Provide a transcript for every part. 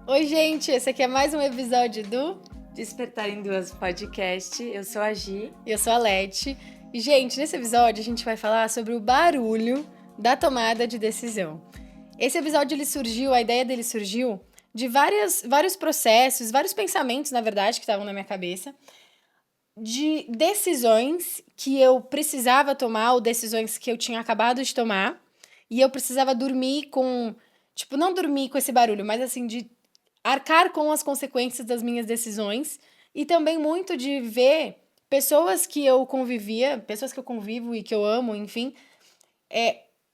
Oi, gente, esse aqui é mais um episódio do Despertar em Duas Podcast. Eu sou a Gi. Eu sou a Leti. E, gente, nesse episódio a gente vai falar sobre o barulho da tomada de decisão. Esse episódio, a ideia dele surgiu de vários processos, vários pensamentos, na verdade, que estavam na minha cabeça, de decisões que eu precisava tomar, ou decisões que eu tinha acabado de tomar, e eu precisava dormir com... Tipo, não dormir com esse barulho, mas assim, de arcar com as consequências das minhas decisões e também muito de ver pessoas que eu convivia, pessoas que eu convivo e que eu amo, enfim,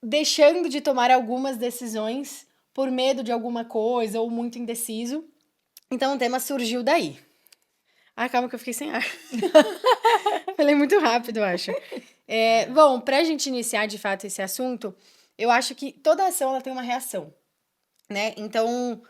deixando de tomar algumas decisões por medo de alguma coisa ou muito indeciso. Então o tema surgiu daí. Ah, calma que eu fiquei sem ar. Falei muito rápido, eu acho. Bom, pra gente iniciar de fato esse assunto, eu acho que toda ação ela tem uma reação, né? Então,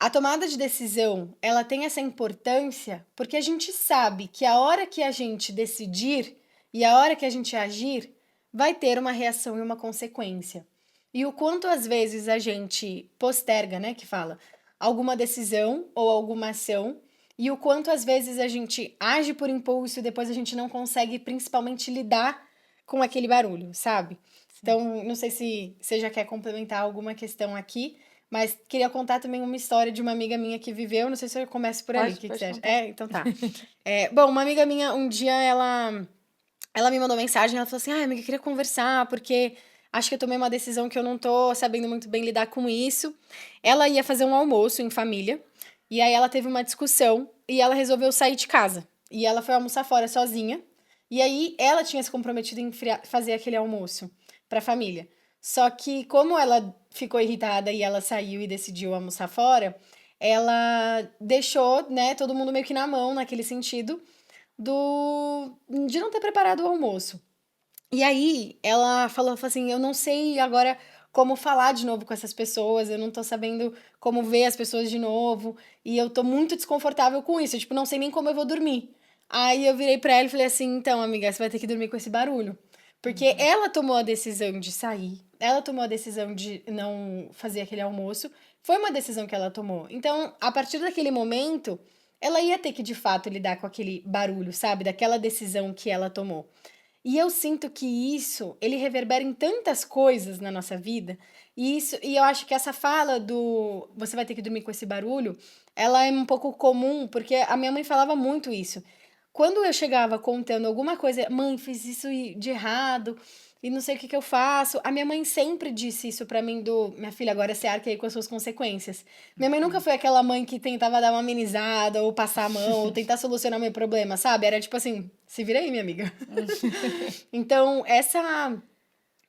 a tomada de decisão, ela tem essa importância porque a gente sabe que a hora que a gente decidir e a hora que a gente agir, vai ter uma reação e uma consequência. E o quanto às vezes a gente posterga, né, que fala, alguma decisão ou alguma ação, e o quanto às vezes a gente age por impulso e depois a gente não consegue principalmente lidar com aquele barulho, sabe? Então, não sei se você já quer complementar alguma questão aqui, mas queria contar também uma história de uma amiga minha que viveu. Não sei se eu começo por ali. O que você acha? Então tá. Bom, uma amiga minha, um dia, ela me mandou mensagem. Ela falou assim: ah, amiga, eu queria conversar, porque acho que eu tomei uma decisão que eu não tô sabendo muito bem lidar com isso. Ela ia fazer um almoço em família. E aí ela teve uma discussão e ela resolveu sair de casa. E ela foi almoçar fora sozinha. E aí ela tinha se comprometido em fazer aquele almoço pra família. Só que, como ela ficou irritada e ela saiu e decidiu almoçar fora, ela deixou, né, todo mundo meio que na mão, naquele sentido, de não ter preparado o almoço. E aí, ela falou assim, eu não sei agora como falar de novo com essas pessoas, eu não tô sabendo como ver as pessoas de novo, e eu tô muito desconfortável com isso, tipo, não sei nem como eu vou dormir. Aí eu virei pra ela e falei assim, então, amiga, você vai ter que dormir com esse barulho. Porque ela tomou a decisão de sair, ela tomou a decisão de não fazer aquele almoço, foi uma decisão que ela tomou. Então, a partir daquele momento, ela ia ter que, de fato, lidar com aquele barulho, sabe? Daquela decisão que ela tomou. E eu sinto que isso, ele reverbera em tantas coisas na nossa vida, e eu acho que essa fala do você vai ter que dormir com esse barulho, ela é um pouco comum, porque a minha mãe falava muito isso. Quando eu chegava contando alguma coisa, mãe, fiz isso de errado, e não sei o que eu faço. A minha mãe sempre disse isso pra mim minha filha, agora você arca aí com as suas consequências. Minha mãe nunca foi aquela mãe que tentava dar uma amenizada, ou passar a mão, ou tentar solucionar o meu problema, sabe? Era tipo assim, se vira aí, minha amiga. Então,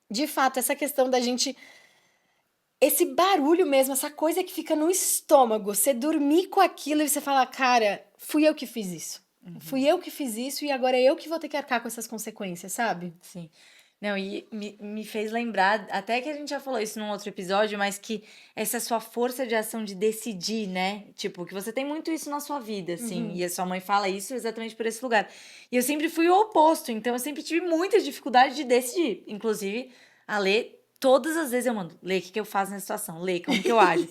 de fato, essa questão da gente, esse barulho mesmo, essa coisa que fica no estômago, você dormir com aquilo e você falar, cara, fui eu que fiz isso. Fui eu que fiz isso e agora é eu que vou ter que arcar com essas consequências, sabe? Sim. Não, e me fez lembrar, até que a gente já falou isso num outro episódio, mas que essa sua força de ação de decidir, né? Tipo, que você tem muito isso na sua vida, assim, e a sua mãe fala isso exatamente por esse lugar. E eu sempre fui o oposto, então eu sempre tive muita dificuldade de decidir. Inclusive, a Lê, todas as vezes eu mando, Lê, o que eu faço nessa situação? Lê, como que eu ajo?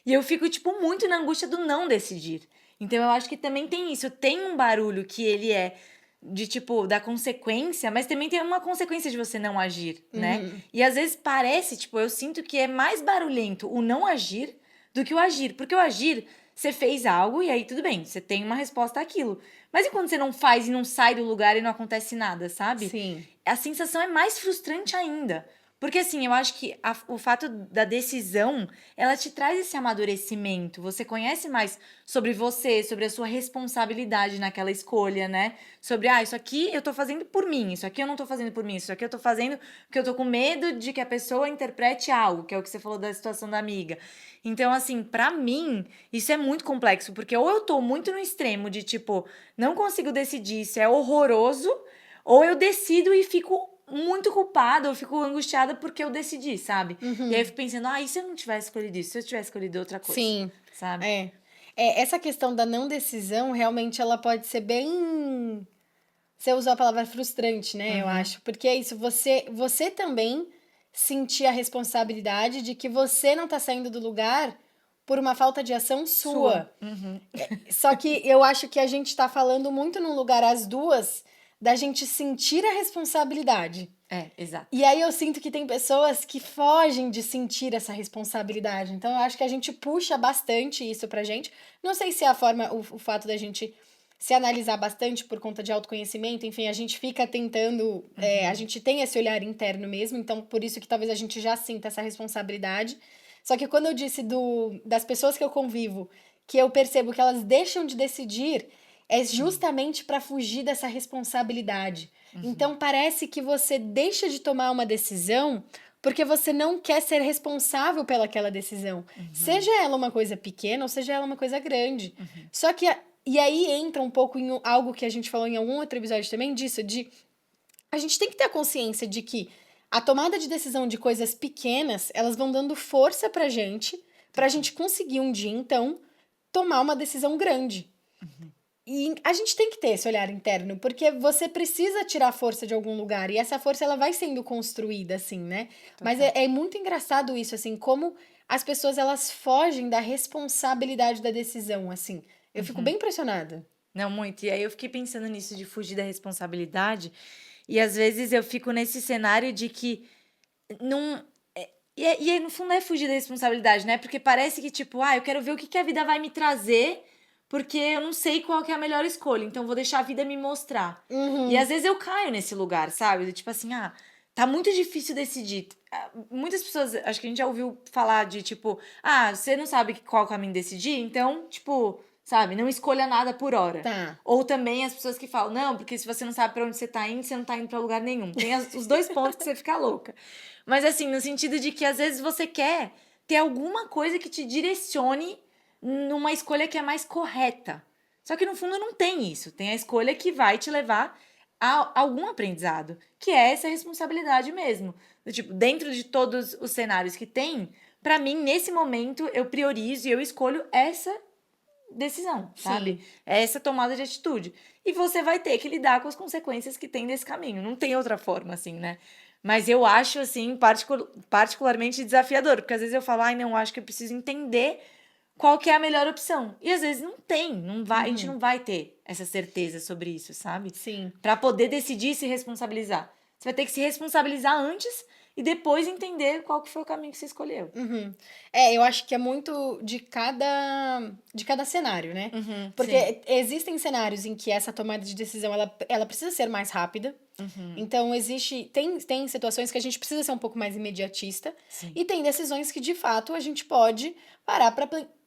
E eu fico, tipo, muito na angústia do não decidir. Então eu acho que também tem isso, tem um barulho que ele é de tipo, da consequência, mas também tem uma consequência de você não agir, né? E às vezes parece, tipo, eu sinto que é mais barulhento o não agir do que o agir. Porque o agir, você fez algo e aí tudo bem, você tem uma resposta àquilo. Mas e quando você não faz e não sai do lugar e não acontece nada, sabe? Sim. A sensação é mais frustrante ainda. Porque assim, eu acho que o fato da decisão, ela te traz esse amadurecimento. Você conhece mais sobre você, sobre a sua responsabilidade naquela escolha, né? Sobre, isso aqui eu tô fazendo por mim, isso aqui eu não tô fazendo por mim, isso aqui eu tô fazendo porque eu tô com medo de que a pessoa interprete algo, que é o que você falou da situação da amiga. Então, assim, pra mim, isso é muito complexo, porque ou eu tô muito no extremo de, tipo, não consigo decidir, isso é horroroso, ou eu decido e fico muito culpada, eu fico angustiada porque eu decidi, sabe? E aí eu fico pensando, e se eu não tivesse escolhido isso? Se eu tivesse escolhido outra coisa, Sim. sabe? Essa questão da não decisão, realmente, ela pode ser bem... Você usou a palavra frustrante, né? Eu acho. Porque é isso, você também sentir a responsabilidade de que você não tá saindo do lugar por uma falta de ação sua. Uhum. Só que eu acho que a gente tá falando muito num lugar, as duas, da gente sentir a responsabilidade. Exato. E aí eu sinto que tem pessoas que fogem de sentir essa responsabilidade. Então eu acho que a gente puxa bastante isso pra gente. Não sei se é a forma, o fato da gente se analisar bastante por conta de autoconhecimento, enfim, a gente fica tentando, a gente tem esse olhar interno mesmo, então por isso que talvez a gente já sinta essa responsabilidade. Só que quando eu disse das pessoas que eu convivo, que eu percebo que elas deixam de decidir, é justamente para fugir dessa responsabilidade. Então parece que você deixa de tomar uma decisão porque você não quer ser responsável pelaquela decisão. Seja ela uma coisa pequena ou seja ela uma coisa grande. Só que e aí entra um pouco em algo que a gente falou em algum outro episódio também disso, de a gente tem que ter a consciência de que a tomada de decisão de coisas pequenas, elas vão dando força pra gente conseguir um dia, então, tomar uma decisão grande. E a gente tem que ter esse olhar interno, porque você precisa tirar força de algum lugar, e essa força ela vai sendo construída, assim, né? Mas é muito engraçado isso, assim, como as pessoas elas fogem da responsabilidade da decisão, assim. Eu fico bem impressionada. Não, muito. E aí eu fiquei pensando nisso de fugir da responsabilidade. E às vezes eu fico nesse cenário de que não. E aí, no fundo, é fugir da responsabilidade, né? Porque parece que, tipo, eu quero ver o que a vida vai me trazer, porque eu não sei qual que é a melhor escolha. Então, vou deixar a vida me mostrar. E às vezes eu caio nesse lugar, sabe? Tipo assim, tá muito difícil decidir. Muitas pessoas, acho que a gente já ouviu falar de, tipo, você não sabe qual caminho decidir, então, tipo, sabe, não escolha nada por hora. Tá. Ou também as pessoas que falam, não, porque se você não sabe pra onde você tá indo, você não tá indo pra lugar nenhum. Tem os dois pontos que você fica louca. Mas assim, no sentido de que às vezes você quer ter alguma coisa que te direcione numa escolha que é mais correta. Só que no fundo não tem isso. Tem a escolha que vai te levar a algum aprendizado, que é essa responsabilidade mesmo. Tipo, dentro de todos os cenários que tem, pra mim, nesse momento, eu priorizo e eu escolho essa decisão, sabe? Essa tomada de atitude. E você vai ter que lidar com as consequências que tem desse caminho. Não tem outra forma, assim, né? Mas eu acho, assim, particularmente desafiador. Porque às vezes eu falo, não, acho que eu preciso entender qual que é a melhor opção. E às vezes não tem, não vai, a gente não vai ter essa certeza sobre isso, sabe? Sim. Pra poder decidir e se responsabilizar. Você vai ter que se responsabilizar antes e depois entender qual que foi o caminho que você escolheu. Eu acho que é muito de cada cenário, né? Porque sim. existem cenários em que essa tomada de decisão ela precisa ser mais rápida. Então, tem situações que a gente precisa ser um pouco mais imediatista. Sim. E tem decisões que, de fato, a gente pode parar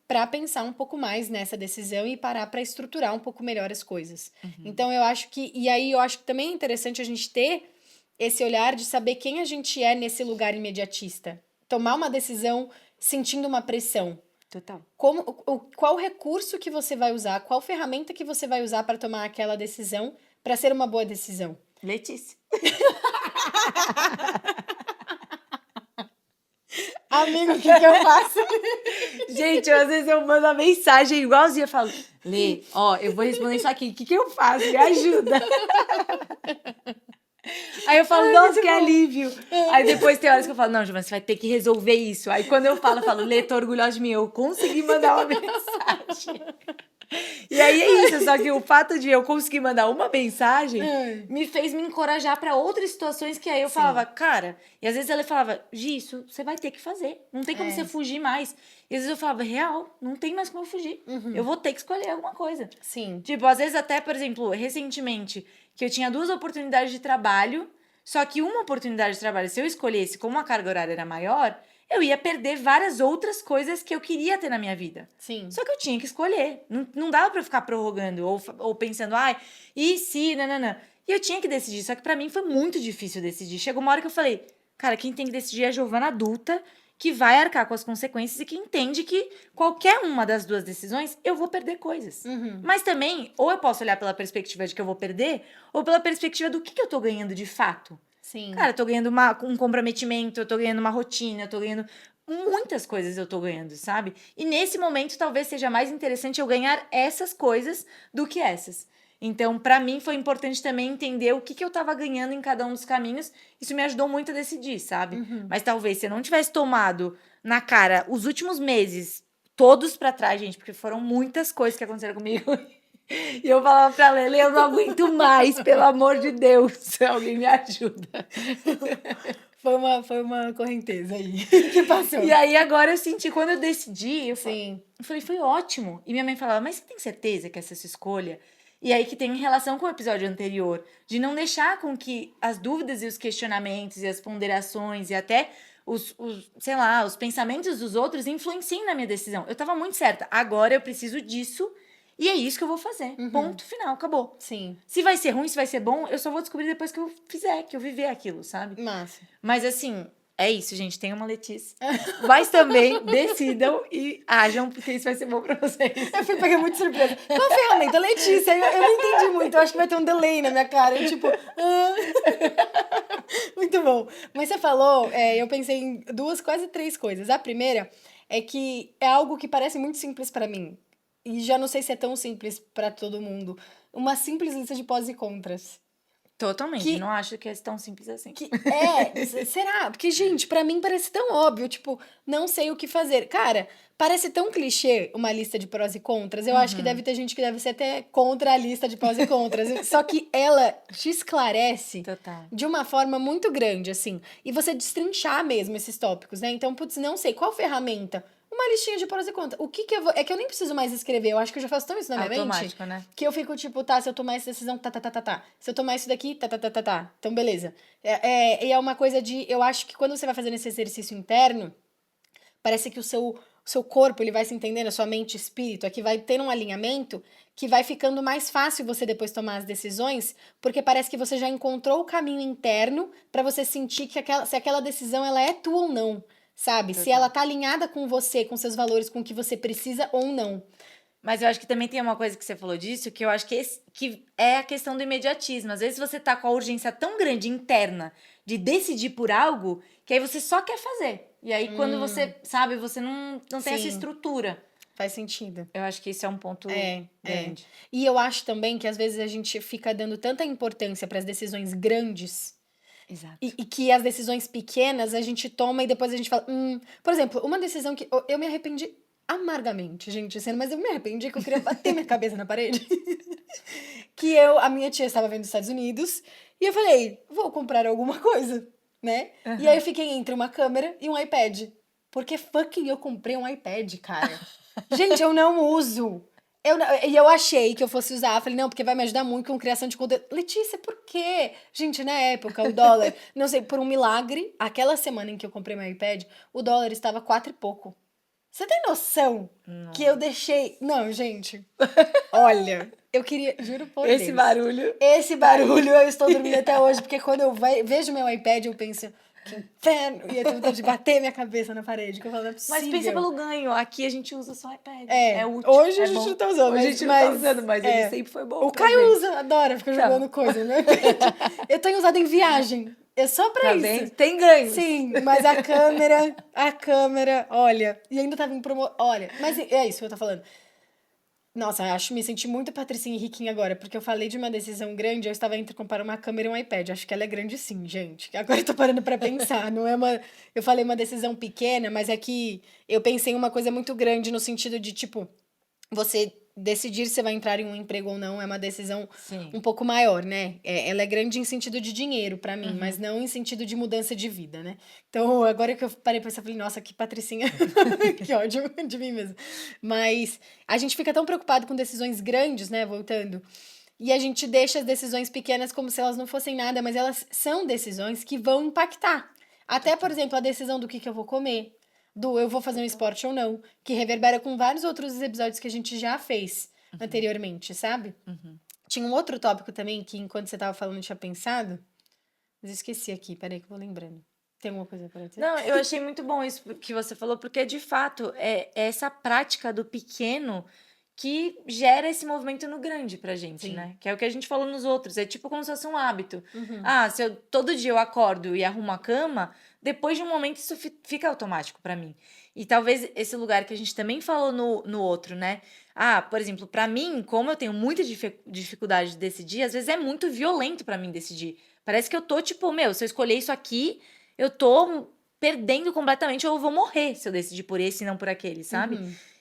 para pensar um pouco mais nessa decisão e parar para estruturar um pouco melhor as coisas. Então, eu acho que... E aí, eu acho que também é interessante a gente ter esse olhar de saber quem a gente é nesse lugar imediatista. Tomar uma decisão sentindo uma pressão. Total. Qual recurso que você vai usar, qual ferramenta que você vai usar para tomar aquela decisão para ser uma boa decisão? Letícia. Amigo, o que eu faço? Gente, às vezes eu mando uma mensagem igualzinha, eu falo, Lê, eu vou responder isso aqui, o que eu faço? Me ajuda. Aí eu falo, nossa, que alívio. Aí depois tem horas que eu falo, não, Giovana, você vai ter que resolver isso. Aí quando eu falo, Lê, tô orgulhosa de mim, eu consegui mandar uma mensagem. E aí é isso, só que o fato de eu conseguir mandar uma mensagem me fez me encorajar pra outras situações que aí eu falava, cara, e às vezes ela falava, Gi, isso você vai ter que fazer, não tem como você fugir mais. E às vezes eu falava, real, não tem mais como eu fugir, eu vou ter que escolher alguma coisa. Sim. Tipo, às vezes até, por exemplo, recentemente, que eu tinha 2 oportunidades de trabalho, só que uma oportunidade de trabalho, se eu escolhesse como a carga horária era maior, eu ia perder várias outras coisas que eu queria ter na minha vida. Sim. Só que eu tinha que escolher. Não dava pra eu ficar prorrogando ou pensando, e se, nananã. E eu tinha que decidir. Só que pra mim foi muito difícil decidir. Chegou uma hora que eu falei, cara, quem tem que decidir é a Giovana adulta, que vai arcar com as consequências e que entende que qualquer uma das 2 decisões eu vou perder coisas. Mas também, ou eu posso olhar pela perspectiva de que eu vou perder, ou pela perspectiva do que eu tô ganhando de fato. Sim. Cara, eu tô ganhando um comprometimento, eu tô ganhando uma rotina, eu tô ganhando muitas coisas eu tô ganhando, sabe? E nesse momento talvez seja mais interessante eu ganhar essas coisas do que essas. Então, pra mim foi importante também entender o que eu tava ganhando em cada um dos caminhos. Isso me ajudou muito a decidir, sabe? Mas talvez se eu não tivesse tomado na cara os últimos meses todos pra trás, gente, porque foram muitas coisas que aconteceram comigo. E eu falava pra Lele, eu não aguento mais, pelo amor de Deus, alguém me ajuda. Foi uma correnteza aí que passou. E aí agora eu senti, quando eu decidi, Sim. eu falei, foi ótimo. E minha mãe falava, mas você tem certeza que essa é a sua escolha? E aí que tem relação com o episódio anterior, de não deixar com que as dúvidas e os questionamentos e as ponderações e até sei lá, os pensamentos dos outros influenciem na minha decisão. Eu tava muito certa, agora eu preciso disso e é isso que eu vou fazer. Ponto final, acabou. Sim. Se vai ser ruim, se vai ser bom, eu só vou descobrir depois que eu fizer, que eu viver aquilo, sabe? Massa. Mas assim, é isso, gente. Tem uma Letícia. Mas também decidam e ajam, porque isso vai ser bom pra vocês. Eu fui pegar muito surpresa. Qual a ferramenta? Letícia. Eu não entendi muito. Eu acho que vai ter um delay na minha cara. Eu, tipo... Muito bom. Mas você falou, eu pensei em quase três coisas. A primeira é que é algo que parece muito simples pra mim. E já não sei se é tão simples pra todo mundo. Uma simples lista de pós e contras. Totalmente. Não acho que é tão simples assim. Será? Porque, gente, pra mim parece tão óbvio, tipo, não sei o que fazer. Cara, parece tão clichê uma lista de prós e contras. Eu acho que deve ter gente que deve ser até contra a lista de prós e contras. Só que ela te esclarece Total. de uma forma muito grande, assim. E você destrinchar mesmo esses tópicos, né? Então, putz, não sei, qual ferramenta? Uma listinha de prós e contras. O que eu vou... É que eu nem preciso mais escrever. Eu acho que eu já faço tão isso na minha mente. Automático, né? Que eu fico tipo, tá, se eu tomar essa decisão, tá. Se eu tomar isso daqui, tá. Então, beleza. E é uma coisa de... Eu acho que quando você vai fazendo esse exercício interno, parece que o seu corpo, ele vai se entendendo, a sua mente e espírito, aqui vai ter um alinhamento que vai ficando mais fácil você depois tomar as decisões, porque parece que você já encontrou o caminho interno pra você sentir que se aquela decisão, ela é tua ou não. Sabe? Se ela tá alinhada com você, com seus valores, com o que você precisa ou não. Mas eu acho que também tem uma coisa que você falou disso, que eu acho que é a questão do imediatismo. Às vezes você tá com a urgência tão grande interna de decidir por algo, que aí você só quer fazer. E aí quando você, sabe, você não tem essa estrutura. Faz sentido. Eu acho que isso é um ponto grande. E eu acho também que às vezes a gente fica dando tanta importância para as decisões grandes. Exato. E que as decisões pequenas a gente toma e depois a gente fala... Por exemplo, uma decisão que eu me arrependi amargamente, gente, assim, mas eu me arrependi que eu queria bater minha cabeça na parede. Que a minha tia estava vendo os Estados Unidos e eu falei, vou comprar alguma coisa, né? E aí eu fiquei entre uma câmera e um iPad. Porque fucking eu comprei um iPad, cara. Gente, eu não uso. E eu achei que eu fosse usar. Falei, não, porque vai me ajudar muito com criação de conteúdo. Letícia, por quê? Gente, na época, o dólar, não sei, por um milagre, aquela semana em que eu comprei meu iPad, o dólar estava 4 e pouco. Você tem noção que eu deixei... Não, gente. Olha, eu queria... Juro por Deus. Esse barulho eu estou dormindo até hoje, porque quando eu vejo meu iPad, eu penso... Que inferno! E eu tenho vontade de bater minha cabeça na parede, que eu falo, não é possível. Mas pensa pelo ganho. Aqui a gente usa só iPad. É útil. Hoje a gente não tá usando. Hoje a gente não tá usando, mas ele sempre foi bom. O Caio usa, adora, fica jogando coisa no meu iPad. Eu tenho usado em viagem. É só pra isso. Bem? Tem ganho. Sim, mas a câmera, olha. E ainda tava em promo... Olha, mas é isso que eu tô falando. Nossa, me senti muito Patricinha e Riquinha agora, porque eu falei de uma decisão grande, eu estava entre comprar uma câmera e um iPad. Acho que ela é grande sim, gente. Agora eu tô parando pra pensar, não é uma... Eu falei uma decisão pequena, mas é que eu pensei em uma coisa muito grande no sentido de, tipo, você decidir se vai entrar em um emprego ou não é uma decisão um pouco maior, né? Ela é grande em sentido de dinheiro pra mim, mas não em sentido de mudança de vida, né? Então, agora que eu parei pra pensar, falei, nossa, que Patricinha, que ódio de mim mesmo. Mas a gente fica tão preocupado com decisões grandes, né? Voltando. E a gente deixa as decisões pequenas como se elas não fossem nada, mas elas são decisões que vão impactar. Até, por exemplo, a decisão do que eu vou comer, eu vou fazer um esporte ou não, que reverbera com vários outros episódios que a gente já fez anteriormente, sabe? Tinha um outro tópico também que, enquanto você tava falando, eu tinha pensado, mas eu esqueci aqui, peraí que eu vou lembrando. Tem alguma coisa pra dizer? Não, eu achei muito bom isso que você falou, porque, de fato, é essa prática do pequeno que gera esse movimento no grande pra gente, né? Que é o que a gente falou nos outros. É tipo como se fosse um hábito. Se todo dia eu acordo e arrumo a cama, depois de um momento isso fica automático pra mim. E talvez esse lugar que a gente também falou no outro, né? Por exemplo, pra mim, como eu tenho muita dificuldade de decidir, às vezes é muito violento pra mim decidir. Parece que eu tô tipo, se eu escolher isso aqui, eu tô perdendo completamente ou eu vou morrer se eu decidir por esse e não por aquele, sabe?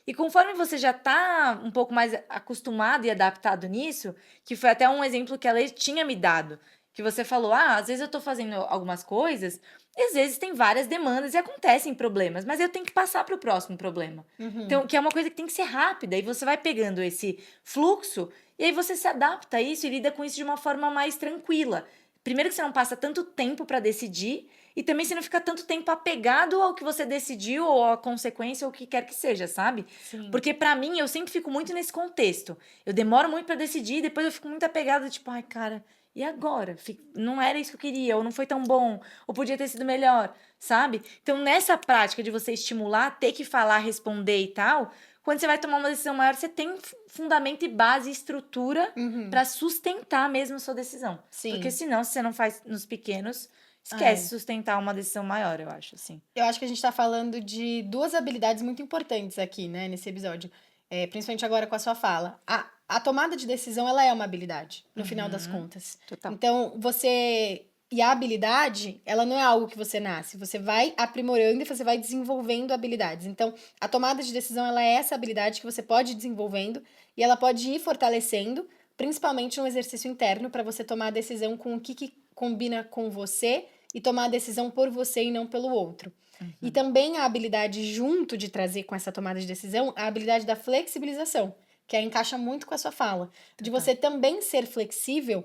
E conforme você já tá um pouco mais acostumado e adaptado nisso, que foi até um exemplo que a Lê tinha me dado, que você falou, às vezes eu tô fazendo algumas coisas, e às vezes tem várias demandas e acontecem problemas, mas eu tenho que passar para o próximo problema. Então, que é uma coisa que tem que ser rápida, e você vai pegando esse fluxo, e aí você se adapta a isso e lida com isso de uma forma mais tranquila. Primeiro que você não passa tanto tempo para decidir, e também você não fica tanto tempo apegado ao que você decidiu, ou à consequência, ou o que quer que seja, sabe? Sim. Porque pra mim, eu sempre fico muito nesse contexto. Eu demoro muito pra decidir, depois eu fico muito apegada, tipo, ai, cara, e agora? Não era isso que eu queria, ou não foi tão bom, ou podia ter sido melhor, sabe? Então, nessa prática de você estimular, ter que falar, responder e tal, quando você vai tomar uma decisão maior, você tem fundamento e base, estrutura pra sustentar mesmo a sua decisão. Sim. Porque senão, se você não faz nos pequenos, esquece sustentar uma decisão maior, eu acho, assim. Eu acho que a gente tá falando de duas habilidades muito importantes aqui, né, nesse episódio. Principalmente agora com a sua fala. A tomada de decisão, ela é uma habilidade, no final das contas. Total. Então, E a habilidade, ela não é algo que você nasce. Você vai aprimorando e você vai desenvolvendo habilidades. Então, a tomada de decisão, ela é essa habilidade que você pode ir desenvolvendo e ela pode ir fortalecendo, principalmente no exercício interno, para você tomar a decisão com o que combina com você e tomar a decisão por você e não pelo outro. E também a habilidade junto de trazer com essa tomada de decisão, a habilidade da flexibilização, que aí encaixa muito com a sua fala. De você também ser flexível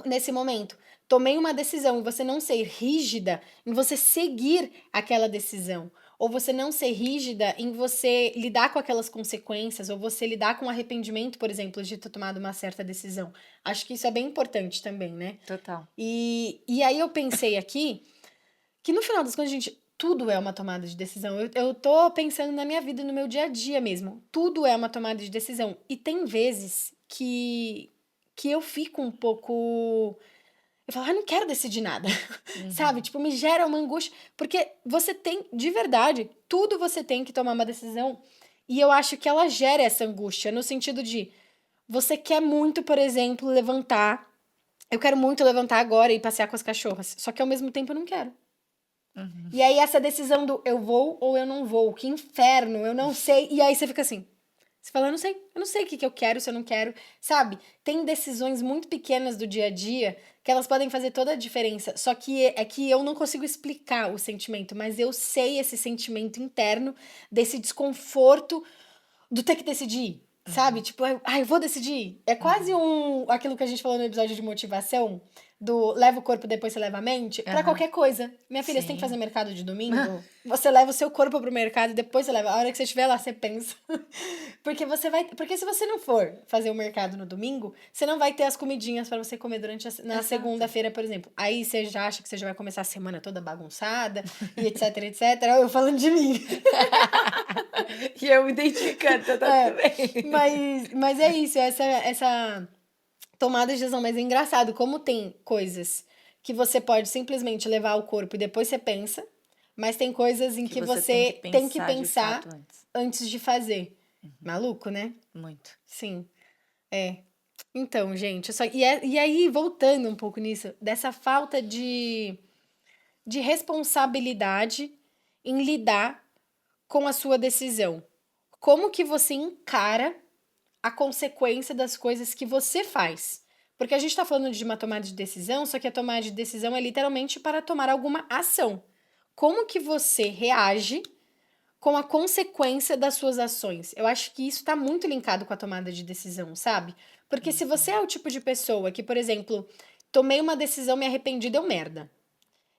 nesse momento. Tomei uma decisão e você não ser rígida em você seguir aquela decisão. Ou você não ser rígida em você lidar com aquelas consequências, ou você lidar com arrependimento, por exemplo, de ter tomado uma certa decisão. Acho que isso é bem importante também, né? Total. E aí eu pensei aqui que no final das contas, gente, tudo é uma tomada de decisão. Eu tô pensando na minha vida, no meu dia a dia mesmo. Tudo é uma tomada de decisão. E tem vezes que eu fico um pouco. Eu falo, não quero decidir nada. Sabe? Tipo, me gera uma angústia. Porque você tem, de verdade, tudo você tem que tomar uma decisão. E eu acho que ela gera essa angústia, no sentido de você quer muito, por exemplo, levantar. Eu quero muito levantar agora e passear com as cachorras. Só que ao mesmo tempo eu não quero. E aí essa decisão do eu vou ou eu não vou, que inferno, eu não sei. E aí você fica assim, você fala, eu não sei o que eu quero, se eu não quero, sabe? Tem decisões muito pequenas do dia a dia que elas podem fazer toda a diferença. Só que é que eu não consigo explicar o sentimento, mas eu sei esse sentimento interno desse desconforto do ter que decidir, sabe? Tipo, eu vou decidir. É quase aquilo que a gente falou no episódio de motivação, do leva o corpo, depois você leva a mente, pra qualquer coisa. Minha filha, você tem que fazer mercado de domingo, você leva o seu corpo pro mercado e depois você leva. A hora que você estiver lá, você pensa. Porque se você não for fazer o mercado no domingo, você não vai ter as comidinhas pra você comer durante na segunda-feira, por exemplo. Aí você já acha que você já vai começar a semana toda bagunçada, e etc, etc. Eu falando de mim. E eu me identificando, tá tudo bem. Mas é isso, essa tomada de decisão. Mas é engraçado como tem coisas que você pode simplesmente levar ao corpo e depois você pensa, mas tem coisas em que você tem que pensar antes de fazer. Maluco, né? Muito. Sim. Então, gente, e aí, voltando um pouco nisso, dessa falta de responsabilidade em lidar com a sua decisão. Como que você encara a consequência das coisas que você faz? Porque a gente tá falando de uma tomada de decisão, só que a tomada de decisão é literalmente para tomar alguma ação. Como que você reage com a consequência das suas ações? Eu acho que isso tá muito linkado com a tomada de decisão, sabe? Porque se você é o tipo de pessoa que, por exemplo, tomei uma decisão, me arrependi, deu merda.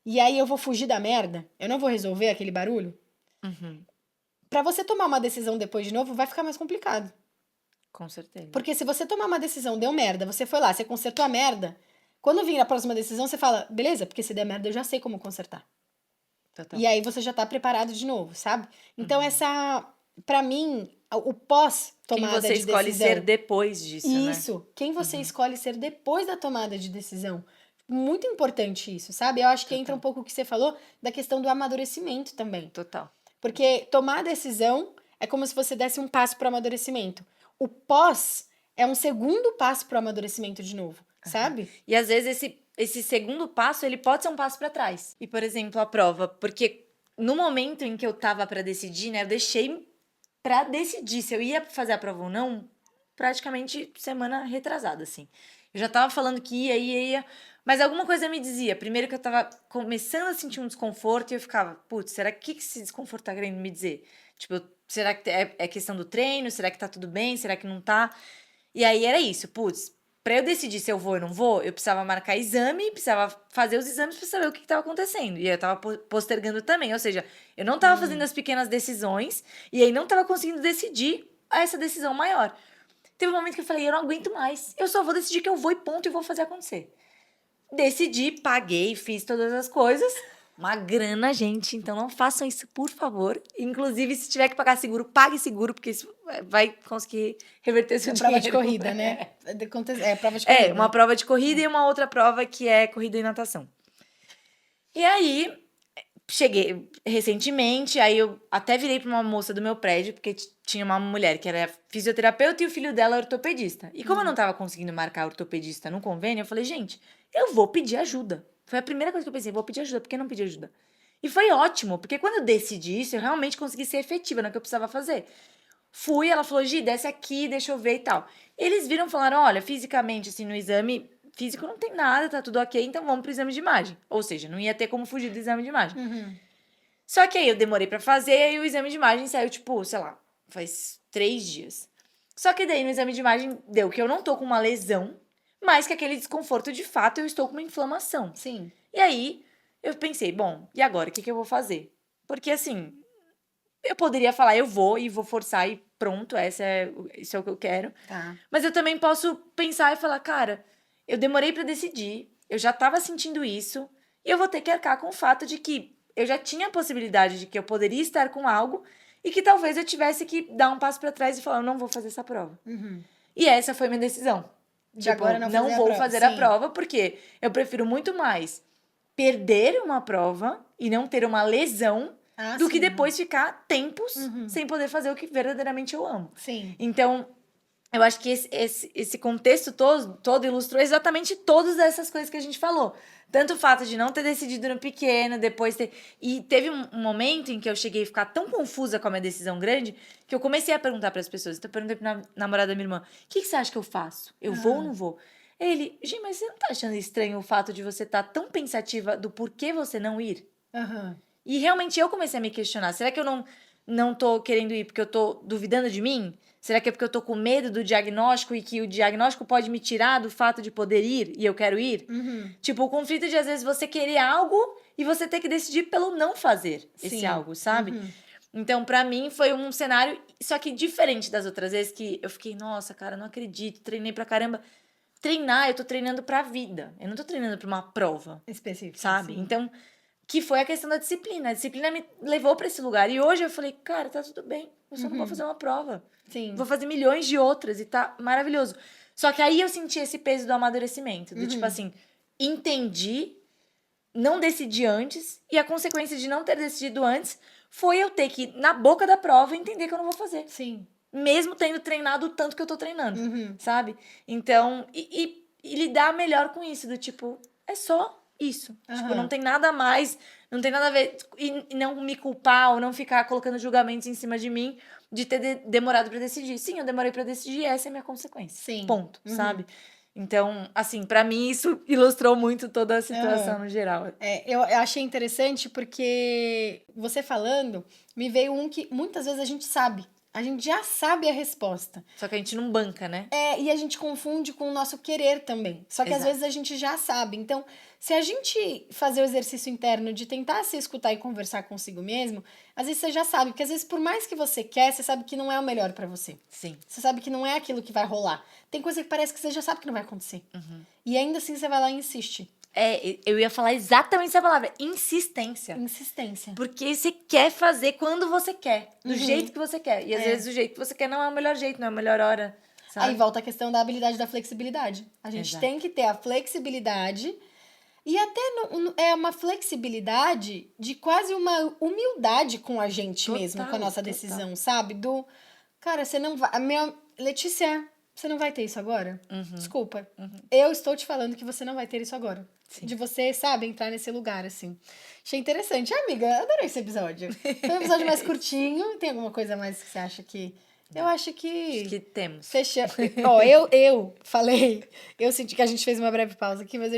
E aí eu vou fugir da merda, eu não vou resolver aquele barulho. Pra você tomar uma decisão depois de novo, vai ficar mais complicado. Com certeza. Porque se você tomar uma decisão, deu merda, você foi lá, você consertou a merda, quando vir a próxima decisão, você fala, beleza, porque se der merda, eu já sei como consertar. Total. E aí você já tá preparado de novo, sabe? Então pra mim, o pós-tomada de decisão... Quem você escolhe ser depois disso, né? Isso, quem você escolhe ser depois da tomada de decisão. Muito importante isso, sabe? Eu acho que entra um pouco o que você falou da questão do amadurecimento também. Total. Porque tomar a decisão é como se você desse um passo para o amadurecimento. O pós é um segundo passo para o amadurecimento de novo, sabe? E às vezes esse segundo passo, ele pode ser um passo para trás. E, por exemplo, a prova, porque no momento em que eu tava para decidir, né, eu deixei pra decidir se eu ia fazer a prova ou não, praticamente semana retrasada, assim. Eu já tava falando que ia, mas alguma coisa me dizia. Primeiro que eu tava começando a sentir um desconforto e eu ficava, putz, será que esse desconforto tá querendo me dizer? Tipo, será que é questão do treino? Será que tá tudo bem? Será que não tá? E aí era isso, putz, pra eu decidir se eu vou ou não vou, eu precisava marcar exame, precisava fazer os exames pra saber o que tava acontecendo. E aí eu tava postergando também, ou seja, eu não tava fazendo as pequenas decisões e aí não tava conseguindo decidir essa decisão maior. Teve um momento que eu falei, eu não aguento mais, eu só vou decidir que eu vou e ponto e vou fazer acontecer. Decidi, paguei, fiz todas as coisas. Uma grana, gente. Então não façam isso, por favor. Inclusive, se tiver que pagar seguro, pague seguro, porque isso vai conseguir reverter seu dinheiro. Prova de corrida, né? É, prova de corrida. É, uma prova de corrida e uma outra prova que é corrida e natação. E aí, cheguei recentemente, aí eu até virei pra uma moça do meu prédio, porque tinha uma mulher que era fisioterapeuta e o filho dela era ortopedista. E como eu não tava conseguindo marcar ortopedista no convênio, eu falei, gente, eu vou pedir ajuda. Foi a primeira coisa que eu pensei, vou pedir ajuda, por que não pedir ajuda? E foi ótimo, porque quando eu decidi isso, eu realmente consegui ser efetiva no que eu precisava fazer. Fui, ela falou, Gi, desce aqui, deixa eu ver e tal. Eles viram e falaram, olha, fisicamente, assim, no exame físico não tem nada, tá tudo ok, então vamos pro exame de imagem. Ou seja, não ia ter como fugir do exame de imagem. Só que aí eu demorei pra fazer e o exame de imagem saiu, tipo, sei lá, faz 3 dias. Só que daí no exame de imagem deu que eu não tô com uma lesão, mas que aquele desconforto, de fato, eu estou com uma inflamação. Sim. E aí eu pensei, bom, e agora? O que eu vou fazer? Porque assim, eu poderia falar, eu vou e vou forçar e pronto, isso é o que eu quero. Tá. Mas eu também posso pensar e falar, cara, eu demorei pra decidir, eu já tava sentindo isso, e eu vou ter que arcar com o fato de que eu já tinha a possibilidade de que eu poderia estar com algo e que talvez eu tivesse que dar um passo pra trás e falar, eu não vou fazer essa prova. E essa foi minha decisão. De agora não fazer a vou prova. fazer a Sim. prova, porque eu prefiro muito mais perder uma prova e não ter uma lesão do que sim. depois ficar tempos sem poder fazer o que verdadeiramente eu amo. Sim. Então, eu acho que esse contexto todo ilustrou exatamente todas essas coisas que a gente falou. Tanto o fato de não ter decidido no pequeno, depois ter... E teve um momento em que eu cheguei a ficar tão confusa com a minha decisão grande que eu comecei a perguntar para as pessoas. Então, eu perguntei pra namorada da minha irmã, o que você acha que eu faço? Eu vou ou não vou? Ele, Gi, mas você não tá achando estranho o fato de você estar tão pensativa do porquê você não ir? E realmente eu comecei a me questionar. Será que eu não tô querendo ir porque eu tô duvidando de mim? Será que é porque eu tô com medo do diagnóstico e que o diagnóstico pode me tirar do fato de poder ir e eu quero ir? Tipo, o conflito de às vezes você querer algo e você ter que decidir pelo não fazer esse algo, sabe? Então, pra mim, foi um cenário, só que diferente das outras vezes que eu fiquei, nossa, cara, não acredito, treinei pra caramba. Treinar, eu tô treinando pra vida. Eu não tô treinando pra uma prova. Específico. Sabe? Sim. Então, que foi a questão da disciplina. A disciplina me levou pra esse lugar. E hoje eu falei, cara, tá tudo bem. Eu só não vou fazer uma prova. Sim. Vou fazer milhões de outras e tá maravilhoso. Só que aí eu senti esse peso do amadurecimento. Do tipo assim, entendi, não decidi antes. E a consequência de não ter decidido antes foi eu ter que, na boca da prova, entender que eu não vou fazer. Sim. Mesmo tendo treinado o tanto que eu tô treinando, sabe? Então, e lidar melhor com isso, do tipo, é só isso. Tipo, não tem nada a mais, não tem nada a ver. E não me culpar ou não ficar colocando julgamentos em cima de mim de ter demorado pra decidir. Sim, eu demorei pra decidir e essa é a minha consequência. Sim. Ponto, sabe? Então, assim, pra mim isso ilustrou muito toda a situação Aham. no geral. Eu achei interessante porque você falando, me veio um que muitas vezes a gente sabe. A gente já sabe a resposta. Só que a gente não banca, né? E a gente confunde com o nosso querer também. Só que às Exato. vezes a gente já sabe. Então, se a gente fazer o exercício interno de tentar se escutar e conversar consigo mesmo, às vezes você já sabe. Porque às vezes, por mais que você quer, você sabe que não é o melhor pra você. Sim. Você sabe que não é aquilo que vai rolar. Tem coisa que parece que você já sabe que não vai acontecer. E ainda assim você vai lá e insiste. Eu ia falar exatamente essa palavra, insistência. Insistência. Porque você quer fazer quando você quer, do jeito que você quer. E às vezes o jeito que você quer não é o melhor jeito, não é a melhor hora, sabe? Aí volta a questão da habilidade da flexibilidade. A gente Exato. tem que ter a flexibilidade e até é uma flexibilidade de quase uma humildade com a gente mesmo, com a nossa decisão, sabe? Cara, você não vai... Letícia, você não vai ter isso agora? Uhum. Desculpa. Eu estou te falando que você não vai ter isso agora. Sim. De você, sabe, entrar nesse lugar, assim. Achei interessante. Amiga, adorei esse episódio. Foi um episódio mais curtinho. Tem alguma coisa mais que você acha que... Eu acho que... Acho que temos. Fechamos. Ó, eu falei... Eu senti que a gente fez uma breve pausa aqui, mas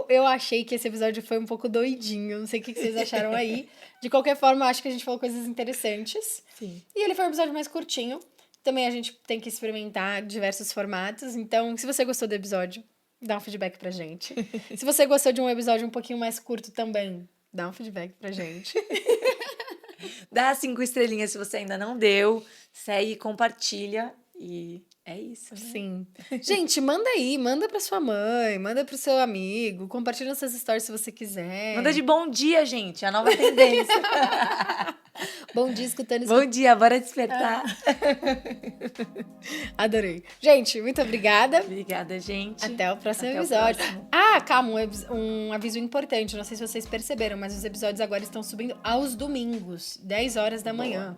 eu achei que esse episódio foi um pouco doidinho. Não sei o que vocês acharam aí. De qualquer forma, eu acho que a gente falou coisas interessantes. Sim. E ele foi um episódio mais curtinho. Também a gente tem que experimentar diversos formatos. Então, se você gostou do episódio, dá um feedback pra gente. Se você gostou de um episódio um pouquinho mais curto também, dá um feedback pra gente. Dá 5 estrelinhas se você ainda não deu. Segue, compartilha. E é isso, né? Sim. Gente, manda aí. Manda pra sua mãe, manda pro seu amigo. Compartilha essas stories se você quiser. Manda de bom dia, gente. A nova tendência. Bom dia, escutando. Bom dia, bora despertar. Adorei. Gente, muito obrigada. Obrigada, gente. Até o próximo Até o episódio. próximo. Ah, calma, um aviso importante. Não sei se vocês perceberam, mas os episódios agora estão subindo aos domingos, 10 horas da manhã.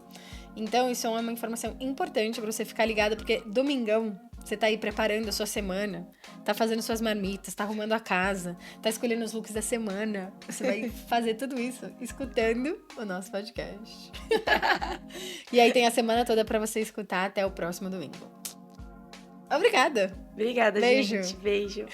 Então, isso é uma informação importante pra você ficar ligado, porque domingão, você tá aí preparando a sua semana, tá fazendo suas marmitas, tá arrumando a casa, tá escolhendo os looks da semana. Você vai fazer tudo isso escutando o nosso podcast. E aí tem a semana toda pra você escutar até o próximo domingo. Obrigada! Obrigada, Beijo. gente. Beijo.